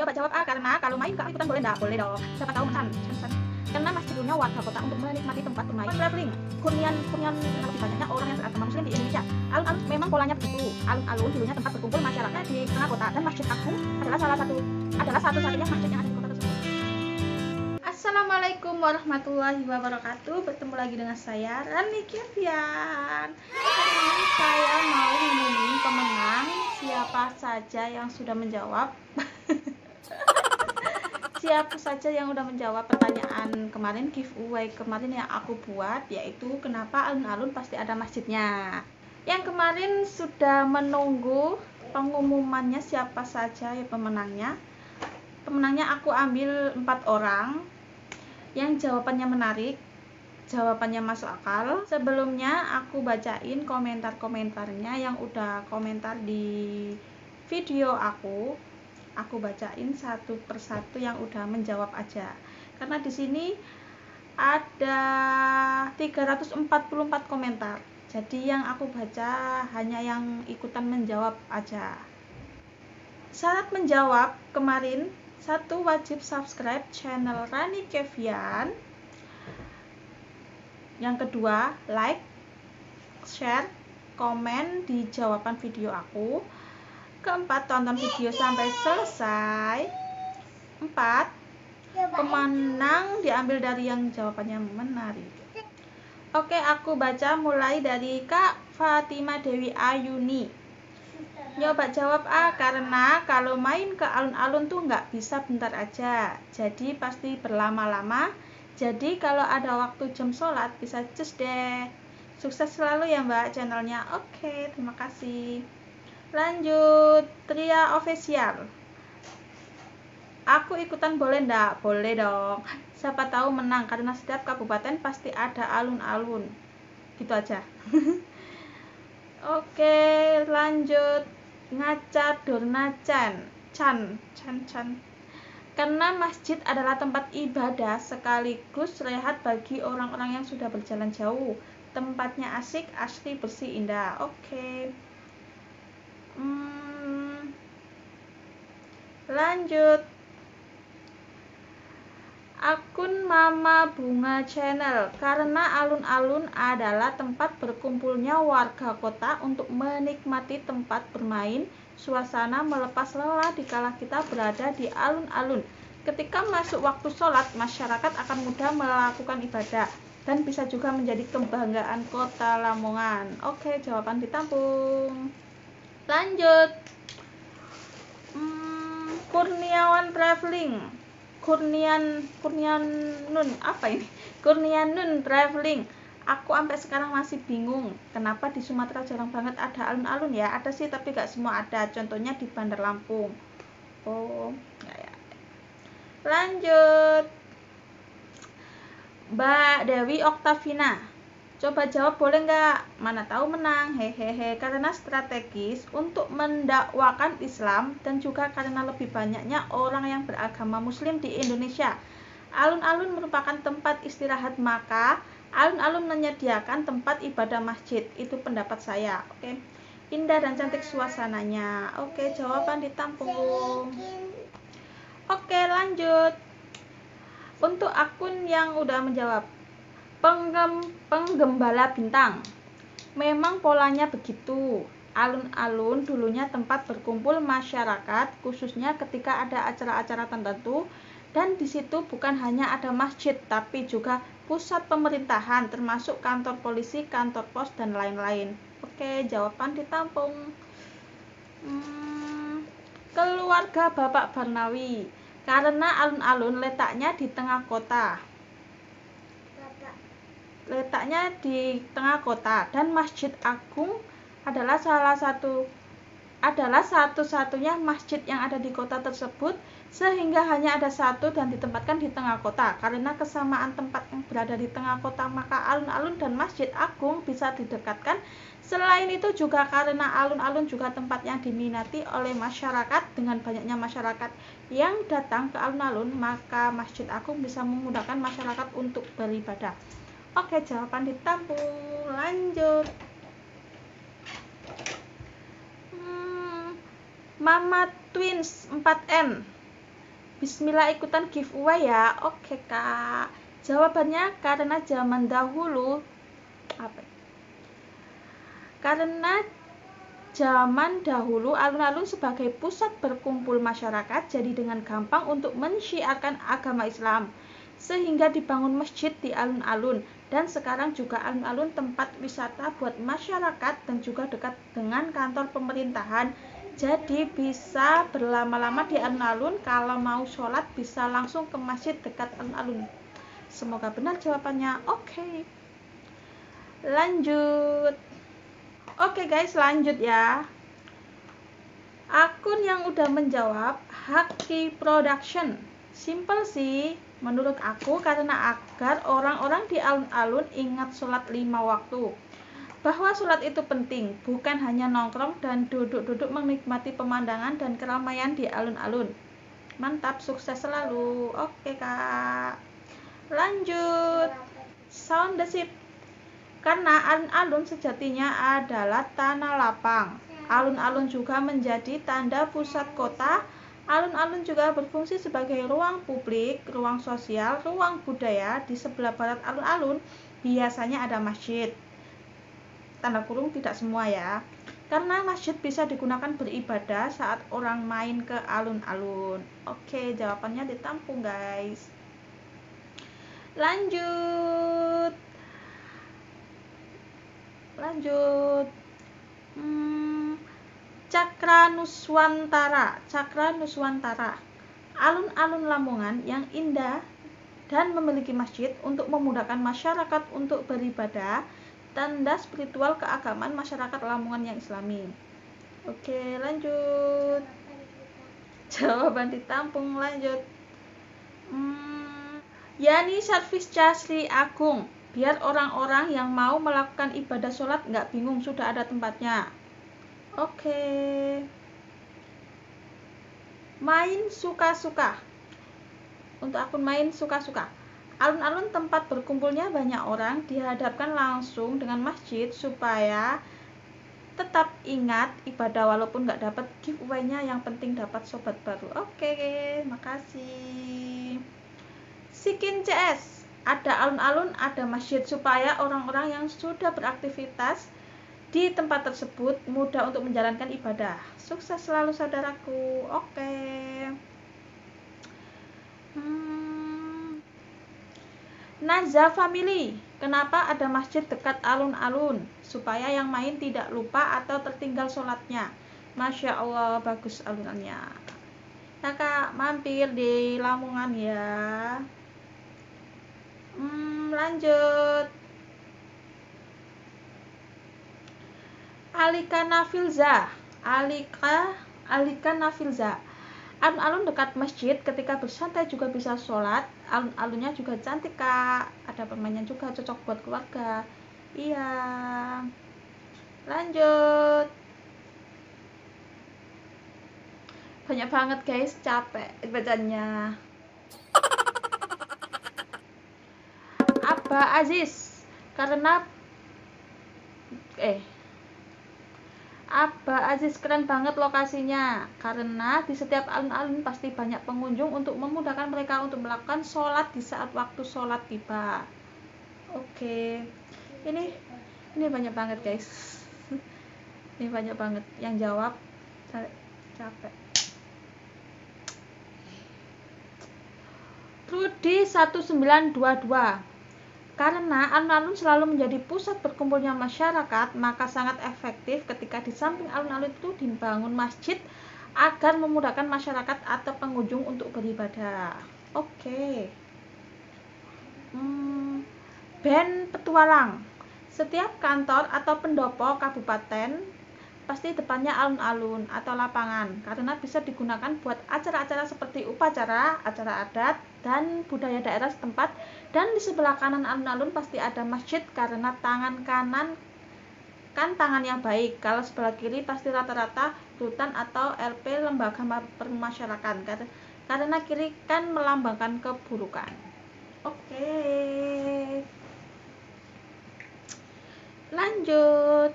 Coba jawab A, karena kalau main kak ikutan boleh enggak? Boleh dong. Siapa tahu menang. Karena masjid dunia warga kota untuk menikmati tempat bermain. Traveling, kurnian lebih banyaknya orang yang beragama muslim di Indonesia. Alun-alun memang polanya begitu. Alun-alun dulunya tempat berkumpul masyarakat di tengah kota, dan Masjid Agung adalah satu-satunya masjid yang ada di kota tersebut. Assalamualaikum warahmatullahi wabarakatuh. Bertemu lagi dengan saya Rani Kevian. Hari ini saya mau mengumumkan pemenang. Siapa saja yang sudah menjawab Siapa saja yang udah menjawab pertanyaan kemarin, giveaway kemarin yang aku buat, yaitu kenapa alun-alun pasti ada masjidnya. Yang kemarin sudah menunggu pengumumannya siapa saja ya pemenangnya. Pemenangnya aku ambil 4 orang yang jawabannya menarik, jawabannya masuk akal. Sebelumnya aku bacain komentar-komentarnya yang udah komentar di video aku bacain satu persatu yang udah menjawab aja, karena di sini ada 344 komentar, jadi yang aku baca hanya yang ikutan menjawab aja. Syarat menjawab kemarin: 1. Wajib subscribe channel Rani Kevian. Yang kedua, like, share, komen di jawaban video aku. Keempat, tonton video sampai selesai. 4. Pemenang diambil dari yang jawabannya menarik. Oke, aku baca mulai dari Kak Fatima Dewi Ayuni. Nyoba jawab A, karena kalau main ke alun-alun tuh nggak bisa bentar aja, jadi pasti berlama-lama. Jadi kalau ada waktu jam sholat bisa cus deh. Sukses selalu ya Mbak channelnya. Oke, terima kasih. Lanjut, Tria Official. Aku ikutan boleh ndak? Boleh dong. Siapa tahu menang, karena setiap kabupaten pasti ada alun-alun. Gitu aja. Oke, lanjut. Ngaca Dorna Chan. Karena masjid adalah tempat ibadah sekaligus rehat bagi orang-orang yang sudah berjalan jauh. Tempatnya asik, asri, bersih, indah. Oke. Lanjut, akun Mama Bunga Channel. Karena alun-alun adalah tempat berkumpulnya warga kota untuk menikmati tempat bermain, suasana melepas lelah dikala kita berada di alun-alun. Ketika masuk waktu sholat, masyarakat akan mudah melakukan ibadah dan bisa juga menjadi kebanggaan kota Lamongan. Oke, jawaban ditampung. Lanjut, Kurniawan Traveling. Kurnianun Traveling. Aku sampai sekarang masih bingung kenapa di Sumatera jarang banget ada alun-alun ya. Ada sih, tapi gak semua ada. Contohnya di Bandar Lampung. Oh ya. Lanjut, Mbak Dewi Oktavina. Coba jawab boleh nggak? Mana tahu menang. Hehehe. Karena strategis untuk mendakwakan Islam dan juga karena lebih banyaknya orang yang beragama muslim di Indonesia. Alun-alun merupakan tempat istirahat, maka alun-alun menyediakan tempat ibadah masjid. Itu pendapat saya. Oke. Indah dan cantik suasananya. Oke, jawaban ditampung. Oke, lanjut. Untuk akun yang udah menjawab, Penggembala Bintang. Memang polanya begitu. Alun-alun dulunya tempat berkumpul masyarakat, khususnya ketika ada acara-acara tertentu, dan di situ bukan hanya ada masjid, tapi juga pusat pemerintahan, termasuk kantor polisi, kantor pos, dan lain-lain. Oke, jawaban ditampung. Keluarga Bapak Barnawi. Karena alun-alun letaknya di tengah kota. Dan Masjid Agung adalah satu-satunya masjid yang ada di kota tersebut, sehingga hanya ada satu dan ditempatkan di tengah kota. Karena kesamaan tempat yang berada di tengah kota, maka alun-alun dan Masjid Agung bisa didekatkan. Selain itu juga karena alun-alun juga tempat yang diminati oleh masyarakat. Dengan banyaknya masyarakat yang datang ke alun-alun, maka Masjid Agung bisa memudahkan masyarakat untuk beribadah. Oke, jawaban ditampung. Lanjut, Mama Twins 4M. Bismillah ikutan giveaway ya. Oke Kak. Jawabannya karena zaman dahulu karena zaman dahulu alun-alun sebagai pusat berkumpul masyarakat, jadi dengan gampang untuk mensyiarkan agama Islam, sehingga dibangun masjid di alun-alun. Dan sekarang juga alun-alun tempat wisata buat masyarakat dan juga dekat dengan kantor pemerintahan, jadi bisa berlama-lama di alun-alun. Kalau mau sholat bisa langsung ke masjid dekat alun-alun. Semoga benar jawabannya. Oke. Lanjut. Oke guys, lanjut ya. Akun yang udah menjawab Haki Production. Simple sih menurut aku, karena agar orang-orang di alun-alun ingat sholat 5 waktu, bahwa sholat itu penting, bukan hanya nongkrong dan duduk-duduk menikmati pemandangan dan keramaian di alun-alun. Mantap, sukses selalu. Oke Kak. Lanjut. Sound the ship. Karena alun-alun sejatinya adalah tanah lapang. Alun-alun juga menjadi tanda pusat kota. Alun-alun juga berfungsi sebagai ruang publik, ruang sosial, ruang budaya. Di sebelah barat alun-alun biasanya ada masjid. Tanda kurung tidak semua ya. Karena masjid bisa digunakan beribadah saat orang main ke alun-alun. Oke, jawabannya ditampung guys. Lanjut. Cakra Nuswantara. Alun-alun Lamongan yang indah dan memiliki masjid untuk memudahkan masyarakat untuk beribadah, tanda spiritual keagamaan masyarakat Lamongan yang Islami. Oke, lanjut. Jawaban ditampung. Lanjut. Yani Servis Casri Agung. Biar orang-orang yang mau melakukan ibadah sholat nggak bingung, sudah ada tempatnya. Oke. Main suka-suka. Untuk akun main suka-suka. Alun-alun tempat berkumpulnya banyak orang dihadapkan langsung dengan masjid supaya tetap ingat ibadah walaupun nggak dapat giveaway-nya, yang penting dapat sobat baru. Oke, makasih. Sikin CS. Ada alun-alun, ada masjid supaya orang-orang yang sudah beraktivitas di tempat tersebut mudah untuk menjalankan ibadah. Sukses selalu saudaraku. Oke. Naza Family. Kenapa ada masjid dekat alun-alun? Supaya yang main tidak lupa atau tertinggal sholatnya. Masya Allah, bagus alunannya. Nah Kak, mampir di Lamongan ya. Lanjut. Alika Nafilza. Alun-alun dekat masjid, ketika bersantai juga bisa sholat. Alun-alunnya juga cantik Kak, ada permainan juga, cocok buat keluarga. Iya. Lanjut. Banyak banget guys, capek bacanya. Abah Aziz. Abah Aziz keren banget lokasinya, karena di setiap alun-alun pasti banyak pengunjung untuk memudahkan mereka untuk melakukan sholat di saat waktu sholat tiba. Oke, ini banyak banget guys. Ini banyak banget yang jawab, capek. Rudi 1922. Karena alun-alun selalu menjadi pusat berkumpulnya masyarakat, maka sangat efektif ketika di samping alun-alun itu dibangun masjid agar memudahkan masyarakat atau pengunjung untuk beribadah. Oke. Band Petualang. Setiap kantor atau pendopo kabupaten pasti depannya alun-alun atau lapangan, karena bisa digunakan buat acara-acara seperti upacara, acara adat, dan budaya daerah setempat. Dan di sebelah kanan alun-alun pasti ada masjid, karena tangan kanan kan tangan yang baik, kalau sebelah kiri pasti rata-rata rutan atau LP, lembaga permasyarakatan, karena kiri kan melambangkan keburukan. Oke. Lanjut.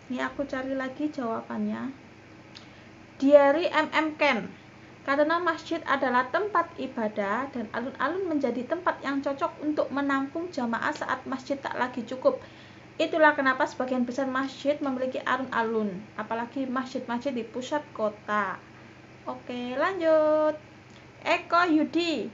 Ini aku cari lagi jawabannya. Diary MM Ken. Karena masjid adalah tempat ibadah dan alun-alun menjadi tempat yang cocok untuk menampung jamaah saat masjid tak lagi cukup. Itulah kenapa sebagian besar masjid memiliki alun-alun, apalagi masjid-masjid di pusat kota. Oke, lanjut. Eko Yudi.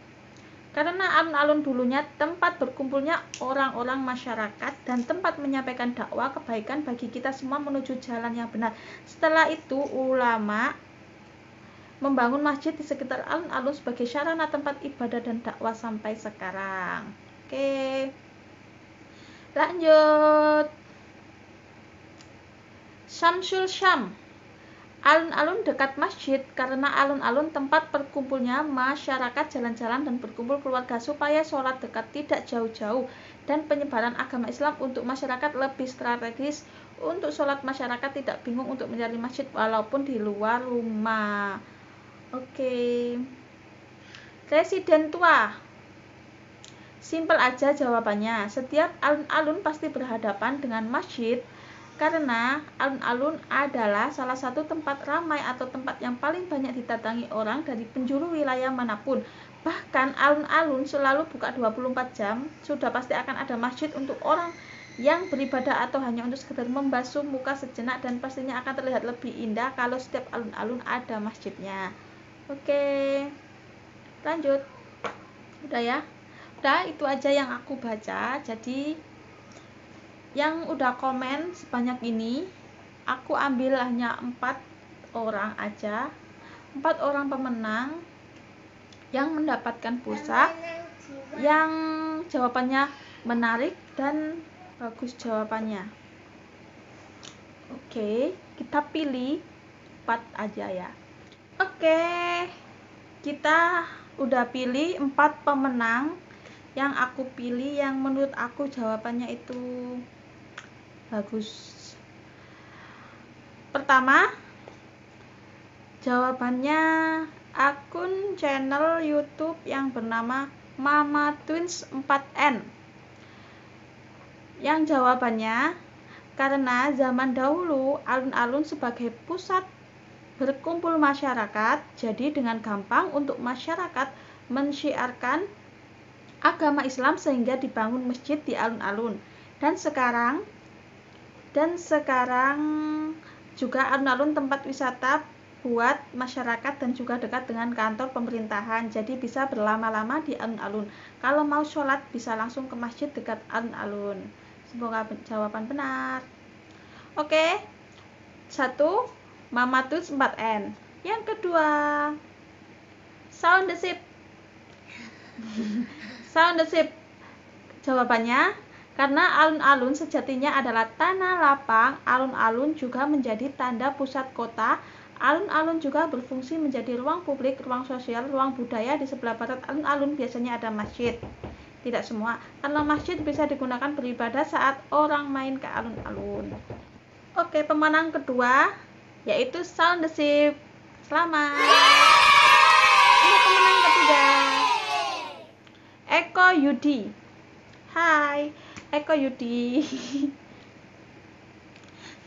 Karena alun-alun dulunya tempat berkumpulnya orang-orang masyarakat dan tempat menyampaikan dakwah kebaikan bagi kita semua menuju jalan yang benar. Setelah itu ulama membangun masjid di sekitar alun-alun sebagai sarana tempat ibadah dan dakwah sampai sekarang. Oke, lanjut. Syamsul Syam. Alun-alun dekat masjid karena alun-alun tempat berkumpulnya masyarakat jalan-jalan dan berkumpul keluarga supaya sholat dekat tidak jauh-jauh dan penyebaran agama Islam untuk masyarakat lebih strategis untuk sholat masyarakat tidak bingung untuk mencari masjid walaupun di luar rumah. Oke. Residen tua. Simpel aja jawabannya. Setiap alun-alun pasti berhadapan dengan masjid karena alun-alun adalah salah satu tempat ramai atau tempat yang paling banyak didatangi orang dari penjuru wilayah manapun. Bahkan alun-alun selalu buka 24 jam. Sudah pasti akan ada masjid untuk orang yang beribadah atau hanya untuk sekedar membasuh muka sejenak dan pastinya akan terlihat lebih indah kalau setiap alun-alun ada masjidnya. Oke, lanjut. Udah ya? Udah, itu aja yang aku baca. Jadi yang udah komen sebanyak ini aku ambil hanya 4 orang aja, 4 orang pemenang yang mendapatkan pulsa yang jawabannya menarik dan bagus jawabannya. Oke, kita pilih 4 aja ya. Oke, kita udah pilih 4 pemenang yang aku pilih yang menurut aku jawabannya itu bagus. Pertama, jawabannya akun channel YouTube yang bernama Mama Twins 4N. Yang jawabannya karena zaman dahulu alun-alun sebagai pusat berkumpul masyarakat, jadi dengan gampang untuk masyarakat mensyiarkan agama Islam sehingga dibangun masjid di alun-alun. Dan sekarang juga alun-alun tempat wisata buat masyarakat dan juga dekat dengan kantor pemerintahan, jadi bisa berlama-lama di alun-alun. Kalau mau sholat bisa langsung ke masjid dekat alun-alun. Semoga jawaban benar. Oke, 1 Mama Tuts 4N. Yang kedua, Sound the Ship. Sound the Ship. Jawabannya karena alun-alun sejatinya adalah tanah lapang, alun-alun juga menjadi tanda pusat kota. Alun-alun juga berfungsi menjadi ruang publik, ruang sosial, ruang budaya. Di sebelah barat alun-alun biasanya ada masjid. Tidak semua, karena masjid bisa digunakan beribadah saat orang main ke alun-alun. Oke, pemenang kedua yaitu Sound the Ship. Selamat. Untuk pemenang ketiga, Eko Yudi. Hai, Eko Yudi.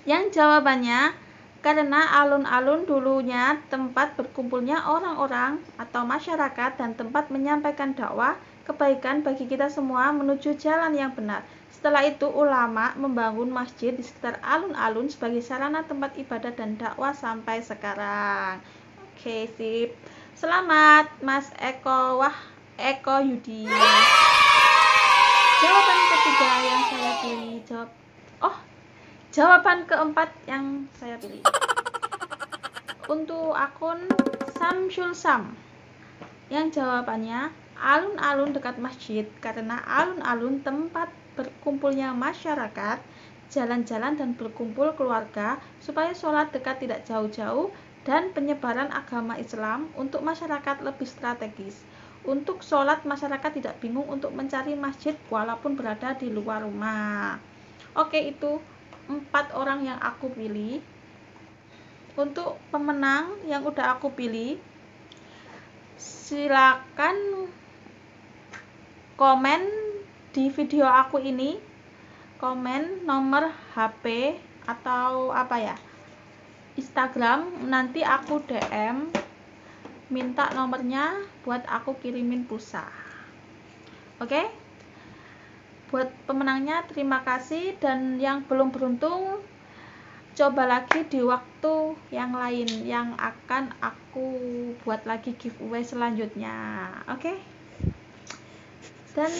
Yang jawabannya karena alun-alun dulunya tempat berkumpulnya orang-orang atau masyarakat dan tempat menyampaikan dakwah kebaikan bagi kita semua menuju jalan yang benar. Setelah itu ulama membangun masjid di sekitar alun-alun sebagai sarana tempat ibadah dan dakwah sampai sekarang. Oke, sip. Selamat Mas Eko. Wah, Eko Yudi. Jawaban ketiga yang saya pilih. Jawaban keempat yang saya pilih. Untuk akun Samsul Sam. Yang jawabannya alun-alun dekat masjid karena alun-alun tempat berkumpulnya masyarakat, jalan-jalan dan berkumpul keluarga supaya sholat dekat tidak jauh-jauh dan penyebaran agama Islam untuk masyarakat lebih strategis. Untuk sholat masyarakat tidak bingung untuk mencari masjid walaupun berada di luar rumah. Oke, itu 4 orang yang aku pilih. Untuk pemenang yang udah aku pilih, silakan komen di video aku ini, komen nomor HP atau apa ya, Instagram, nanti aku DM minta nomornya buat aku kirimin pulsa. Oke? Buat pemenangnya terima kasih, dan yang belum beruntung coba lagi di waktu yang lain yang akan aku buat lagi giveaway selanjutnya. Oke? Dan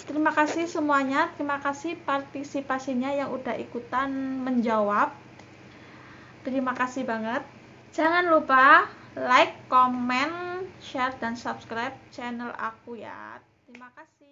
terima kasih semuanya, terima kasih partisipasinya yang udah ikutan menjawab. Terima kasih banget. Jangan lupa like, comment, share, dan subscribe channel aku ya. Terima kasih.